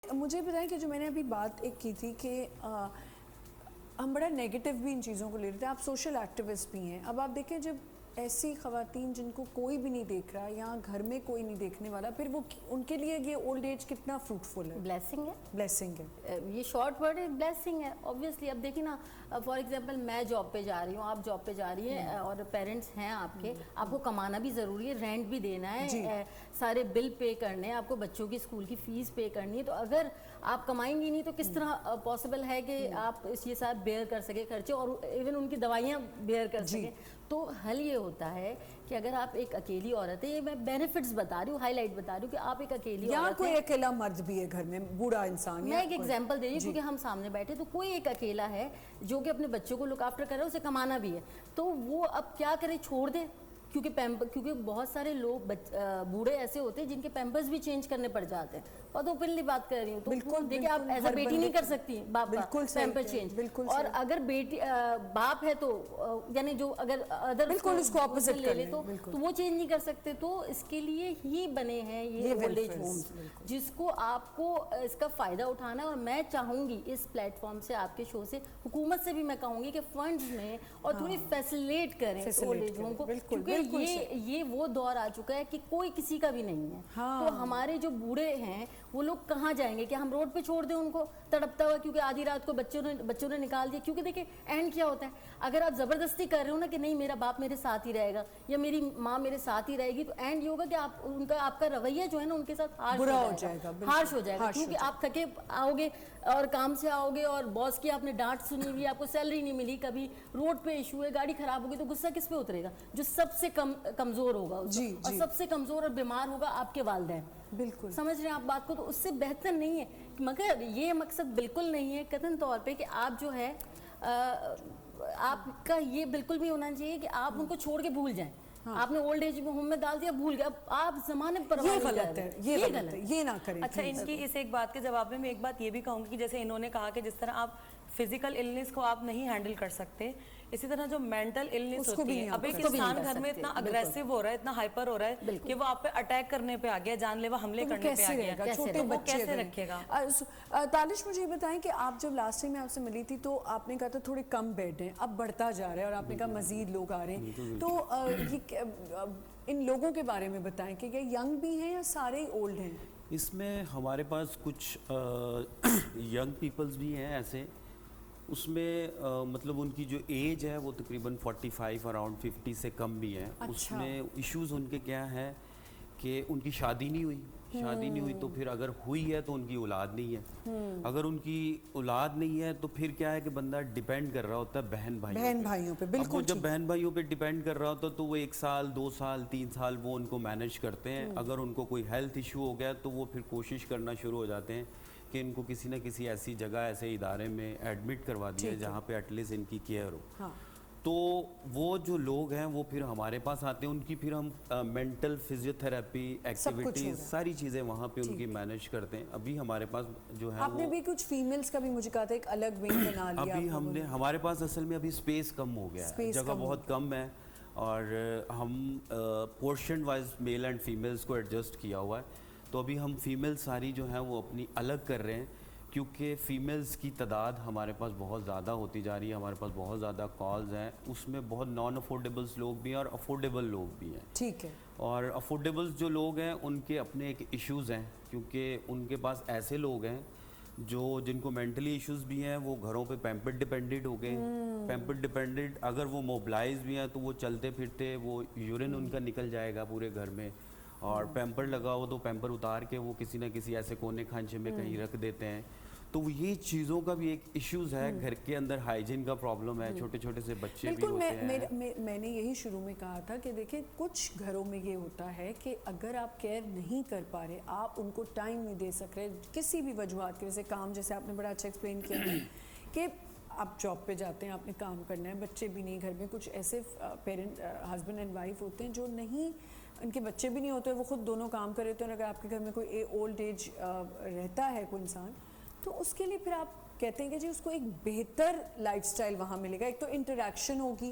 مجھے بتائیں کہ جو میں نے ابھی بات ایک کی تھی کہ ہم بڑا نیگیٹو بھی ان چیزوں کو لے رہے تھے. آپ سوشل ایکٹیوسٹ بھی ہیں. اب آپ دیکھیں جب ایسی خواتین جن کو کوئی بھی نہیں دیکھ رہا یا گھر میں کوئی نہیں دیکھنے والا, پھر وہ ان کے لیے یہ اولڈ ایج کتنا فروٹفل ہے. بلیسنگ ہے, بلیسنگ ہے. یہ شارٹ ورڈ ہے, بلیسنگ ہے اوبویسلی. اب دیکھیں نا, فار ایگزامپل میں جاب پہ جا رہی ہوں, آپ جاب پہ جا رہی ہیں اور پیرنٹس ہیں آپ کے, آپ کو کمانا بھی ضروری ہے, رینٹ بھی دینا ہے, سارے بل پے کرنے ہیں, آپ کو بچوں کی اسکول کی فیس پے کرنی ہے. تو اگر آپ کمائیں گی نہیں تو کس طرح پاسبل ہے کہ آپ یہ ساتھ بیئر کر سکیں خرچے, اور ایون ان کی دوائیاں بیئر کر سکیں. تو حل یہ ہوتا ہے کہ اگر آپ ایک اکیلی عورت ہے, یہ میں بینیفٹس بتا رہی ہوں, ہائی لائٹ بتا رہی ہوں کہ آپ ایک اکیلی عورت ہے, یا کوئی اکیلا مرد بھی ہے گھر میں, بوڑھا انسان. میں ایک ایگزامپل دے رہی ہوں کیونکہ ہم سامنے بیٹھے, تو کوئی ایک اکیلا ہے جو کہ اپنے بچوں کو لک آفٹر کر رہا ہے, اسے کمانا بھی ہے, تو وہ اب کیا کرے, چھوڑ دے. کیونکہ بہت سارے لوگ بوڑھے ایسے ہوتے ہیں جن کے پیمپرز بھی چینج کرنے پڑ جاتے ہیں, اور تو اوپنلی بات کر رہی ہوں. تو دیکھیں, آپ ایز اے بیٹی نہیں کر سکتی باپ کا پیمپر چینج, اور اگر بیٹی باپ ہے تو یعنی جو اگر ادر لے لے تو وہ چینج نہیں کر سکتے. تو اس کے لیے ہی بنے ہیں یہ اولڈ ایج ہومز, جس کو آپ کو اس کا فائدہ اٹھانا ہے. اور میں چاہوں گی اس پلیٹ فارم سے, آپ کے شو سے, حکومت سے بھی میں کہوں گی کہ فنڈز میں اور تھوڑی فیسیلیٹ کریں اولڈ ایج ہوم کو, کیونکہ یہ وہ دور آ چکا ہے کہ کوئی کسی کا بھی نہیں ہے. تو ہمارے جو بوڑھے ہیں وہ لوگ کہاں جائیں گے؟ کیا ہم روڈ پہ چھوڑ دیں ان کو تڑپتا ہوا, کیونکہ آدھی رات کو بچوں نے نکال دیا؟ کیونکہ دیکھیں اینڈ کیا ہوتا ہے, اگر آپ زبردستی کر رہے ہو نا کہ نہیں میرا باپ میرے ساتھ ہی رہے گا یا میری ماں میرے ساتھ ہی رہے گی, تو اینڈ یہ ہوگا کہ آپ کا رویہ جو ہے نا ان کے ساتھ ہارش ہو جائے گا. کیونکہ آپ تھکے آؤ گے اور کام سے آؤ گے, اور باس کی آپ نے ڈانٹ سنی ہوئی, آپ کو سیلری نہیں ملی, کبھی روڈ پہ ایشو ہے, گاڑی خراب ہوگی, تو غصہ کس پہ اترے گا؟ جو سب سے کمزور ہوگا, اور سب سے کمزور اور بیمار ہوگا آپ کے والدین. بالکل سمجھ رہے ہیں آپ بات کو؟ تو اس سے بہتر نہیں ہے, مگر یہ مقصد بالکل نہیں ہے قطعاً طور پہ کہ آپ جو ہے آپ کا یہ بالکل بھی ہونا چاہیے کہ آپ ان کو چھوڑ کے بھول جائیں. آپ نے اولڈ ایج ہوم میں ڈال دیا, بھول گیا, اب آپ زمانے پر یہ غلط ہے, یہ نہ کریں. اچھا, ان کی اس ایک بات کے جواب میں ایک بات یہ بھی کہوں گی کہ جیسے انہوں نے کہا کہ جس طرح آپ فزیکل النس کو آپ نہیں ہینڈل کر سکتے, اسی طرح جو مینٹل النس ہوتی ہے, اب ایک انسان گھر میں اتنا اگریسو ہو رہا ہے, اتنا ہائپر ہو رہا ہے کہ وہ آپ پہ اٹیک کرنے پہ آ گیا, جان لیوا حملے کرنے پہ آ گیا, چھوٹے بچے کیسے رکھے گا؟ تالش مجھے یہ بتائیں کہ آپ جب لاسٹ ٹائم میں آپ سے ملی تھی تو آپ نے کہا تھا تھوڑے کم بیڈ ہیں, اب بڑھتا جا رہا ہے, اور آپ نے کہا مزید لوگ آ رہے ہیں, تو ان لوگوں کے بارے میں بتائیں کہ یہ ینگ بھی ہیں یا سارے ہی اولڈ ہیں؟ اس میں ہمارے پاس کچھ ینگ پیپلز بھی ہیں ایسے, اس میں مطلب ان کی جو ایج ہے وہ تقریباً 45 اراؤنڈ 50 سے کم بھی ہے. اس میں ایشوز ان کے کیا ہے کہ ان کی شادی نہیں ہوئی, تو پھر اگر ہوئی ہے تو ان کی اولاد نہیں ہے, اگر ان کی اولاد نہیں ہے تو پھر کیا ہے کہ بندہ ڈیپینڈ کر رہا ہوتا ہے بہن بھائیوں پہ. بالکل, وہ جب بہن بھائیوں پہ ڈیپینڈ کر رہا ہوتا ہے تو وہ 1 سال 2 سال 3 سال وہ ان کو مینیج کرتے ہیں. اگر ان کو کوئی ہیلتھ ایشو ہو گیا تو وہ پھر کوشش کرنا شروع ہو جاتے ہیں کہ ان کو کسی نہ کسی ایسی جگہ, ایسے ادارے میں ایڈمٹ کروا دیا جہاں پہ ایٹ لیسٹ ان کی کیئر ہو. تو وہ جو لوگ ہیں وہ پھر ہمارے پاس آتے ہیں, ان کی پھر ہم مینٹل فزیو تھراپی ایکٹیویٹیز ساری چیزیں وہاں پہ ان کی مینیج کرتے ہیں. ابھی ہمارے پاس جو ہے آپ نے بھی کچھ فیمیلز کا بھی مجھے کہا تھا ایک الگ ونگ بنا لیا. ابھی ہمارے پاس اصل میں ابھی سپیس کم ہو گیا ہے, جگہ بہت کم ہے, اور ہم portion wise male and females کو ایڈجسٹ کیا ہوا ہے. تو ابھی ہم فیمیل ساری جو ہیں وہ اپنی الگ کر رہے ہیں, کیونکہ فیمیلز کی تعداد ہمارے پاس بہت زیادہ ہوتی جا رہی ہے, ہمارے پاس بہت زیادہ کالز ہیں, اس میں بہت نان افورڈیبلز لوگ بھی ہیں اور افورڈیبل لوگ بھی ہیں. ٹھیک ہے. اور افورڈیبلز جو لوگ ہیں ان کے اپنے ایک ایشوز ہیں, کیونکہ ان کے پاس ایسے لوگ ہیں جن کو مینٹلی ایشوز بھی ہیں, وہ گھروں پہ پیمپر ڈیپینڈنٹ ہو گئے. پیمپر ڈیپینڈنٹ اگر وہ موبلائز بھی ہیں تو وہ چلتے پھرتے وہ یورین ان کا نکل جائے گا پورے گھر میں, اور پیمپر لگا ہو تو پیمپر اتار کے وہ کسی نہ کسی ایسے کونے کھانچے میں کہیں رکھ دیتے ہیں. تو یہ چیزوں کا بھی ایک ایشوز ہے, گھر کے اندر ہائیجین کا پرابلم ہے, چھوٹے چھوٹے سے بچے بھی ہوتے ہیں. میں نے یہی شروع میں کہا تھا کہ دیکھیں کچھ گھروں میں یہ ہوتا ہے کہ اگر آپ کیئر نہیں کر پا رہے, آپ ان کو ٹائم نہیں دے سک رہے کسی بھی وجوہات کی وجہ سے, کام جیسے آپ نے بڑا اچھا ایکسپلین کیا ہے کہ آپ جاب پہ جاتے ہیں, آپ نے کام کرنا ہے, بچے بھی نہیں گھر میں, کچھ ایسے پیرنٹ ہسبینڈ اینڈ وائف ہوتے ہیں جو نہیں, ان کے بچے بھی نہیں ہوتے, وہ خود دونوں کام کر رہے ہوتے ہیں, اور اگر آپ کے گھر میں کوئی اولڈ ایج رہتا ہے کوئی انسان, تو اس کے لیے پھر آپ کہتے ہیں کہ جی اس کو ایک بہتر لائف سٹائل وہاں ملے گا. ایک تو انٹریکشن ہوگی,